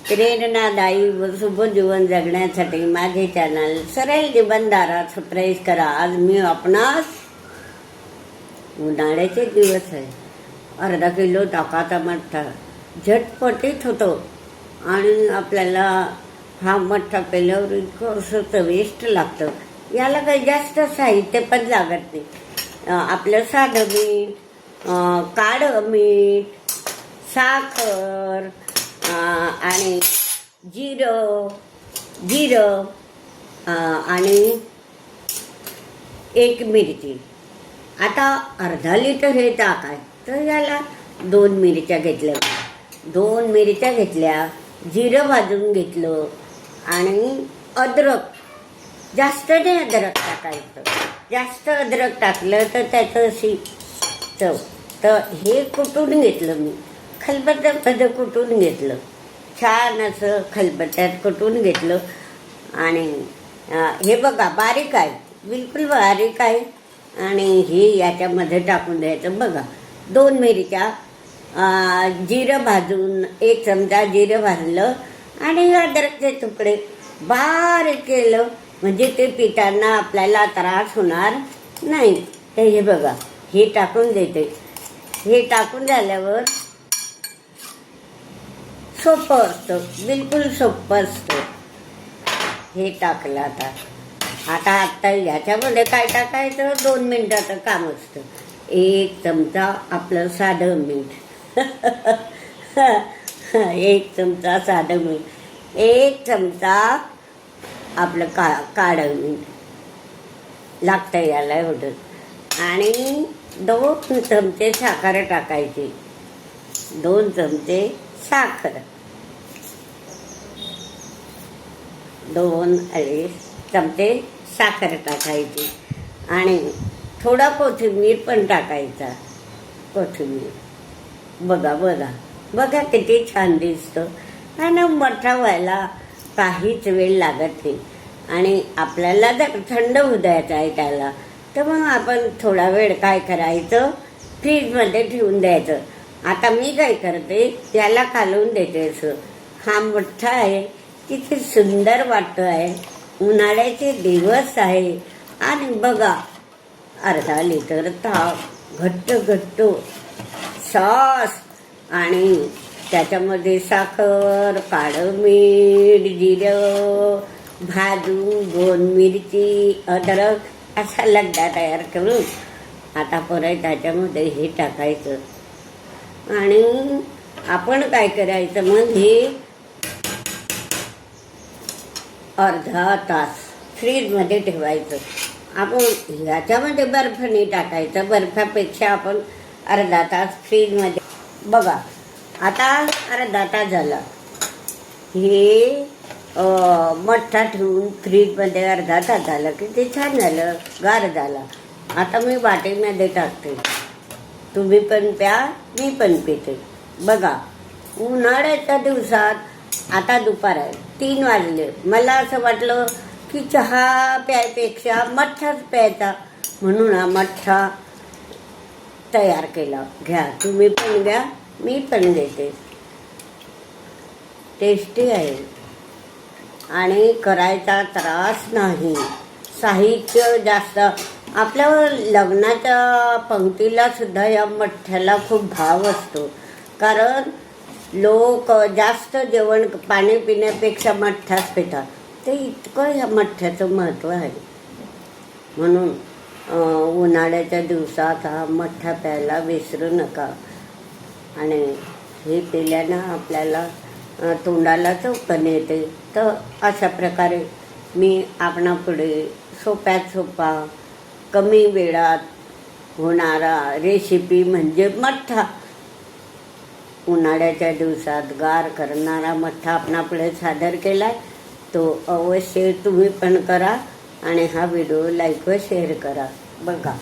प्रेरणादायी व शुभ जीवन जगण्यासाठी माझे चॅनल सरळ निबंधारा सबस्क्राईब करा. आज मी आपणास उन्हाळ्याचे दिवस आहे, अर्धा किलो टाकाचा मठ्ठा झटपटीत होतो आणि आपल्याला हा मठ्ठा पेल्यावर इतकं असं चविष्ट लागतं. याला काही जास्त साहित्य पण लागत नाही. आपलं साधं मीठ, काळं मीठ, साखर आणि जिरं आणि एक मिरची. आता अर्धा लिटर हे ताक आहे, तर याला 2 मिरच्या घेतल्या. 2 मिरच्या घेतल्या, जिरं भाजून घेतलं आणि अद्रक, जास्त नाही अद्रक टाकायचं. जास्त अद्रक टाकलं तर त्याचं अशी चव. तर हे कुटून घेतलं मी, खलबत्त्यामध्ये कुटून घेतलं, छान असं खलबत्त्यात कुटून घेतलं. आणि हे बघा बारीक आहे, बिलकुल बारीक आहे. आणि हे याच्यामध्ये टाकून द्यायचं. बघा 2 मिरच्या, जिरं भाजून 1 चमचा जिरं भाजलं आणि अद्रकचे तुकडे बारीक केलं, म्हणजे ते पिताना आपल्याला त्रास होणार नाही. तर हे बघा हे टाकून देते. हे टाकून झाल्यावर सोपं असतं, बिलकुल सोपं असतं. हे टाकलं. आता ह्याच्यामध्ये काय टाकायचं, 2 मिनिटाचं काम असतं. 1 चमचा आपलं साधं मीठ 1 चमचा साधं मीठ, 1 चमचा आपलं काळं मीठ लागतं याला एवढं. आणि 2 चमचे साखर टाकायची, 2 चमचे साखर, 2 चमचे साखर टाकायची. आणि थोडा कोथिंबीर पण टाकायचा. कोथिंबीर बघा किती छान दिसतं. आणि मठ्ठा व्हायला काहीच वेळ लागत नाही. आणि आपल्याला जर थंड होऊ द्यायचं आहे त्याला, तर मग आपण थोडा वेळ काय करायचं, फ्रीजमध्ये ठेवून द्यायचं. आता मी काय करते, त्याला काढून देते. असं हा मठ्ठा आहे, किती सुंदर वाटतो आहे. उन्हाळ्याचे दिवस आहे आणि बघा अर्धा लिटर ताक, घट्ट सॉस आणि त्याच्यामध्ये साखर, काळं मीठ, जिरं भाजून, 2 मिरची, अद्रक असा लड्डा तयार करून आता परत त्याच्यामध्ये हे टाकायचं. आणि आपण काय करायचं, मग हे अर्धा तास फ्रीजमध्ये ठेवायचं. आपण ह्याच्यामध्ये बर्फ नाही टाकायचा, बर्फापेक्षा आपण अर्धा तास फ्रीजमध्ये. बघा आता अर्धा तास झाला. हे मठ्ठा ठेवून फ्रीजमध्ये अर्धा तास झाला की ते छान झालं, गार झाला. आता मी वाटीमध्ये टाकते. तुम्ही पण प्या, मी पण पिते. बघा उन्हाळ्याच्या दिवसात आता दुपार आहे, 3 वाजले. मला असं वाटलं की चहा प्यायपेक्षा मठ्ठाच प्यायचा, म्हणून हा मठ्ठा तयार केला. घ्या, तुम्ही पण घ्या, मी पण घेते. टेस्टी आहे आणि करायचा त्रास नाही. साहित्य जास्त. आपल्या लग्नाच्या पंक्तीला सुद्धा या मठ्ठ्याला खूप भाव असतो, कारण लोक जास्त जेवण पाणी पिण्यापेक्षा मठ्ठाच पितात. ते इतकं या मठ्ठ्याचं महत्त्व आहे. म्हणून उन्हाळ्याच्या दिवसात हा मठ्ठा प्यायला विसरू नका. आणि हे पिल्यानं आपल्याला तोंडाला चव पण येते. तर अशा प्रकारे मी आपणापुढे सोप्यात सोपा, कमी वेळात होणारा रेसिपी म्हणजे मठ्ठा, उन्हाळ्याच्या दिवसात गार करणारा मठ्ठा आपणापुढे सादर केला. तो अवश्य तुम्ही पण करा आणि हा व्हिडिओ लाईक व शेअर करा. बघा.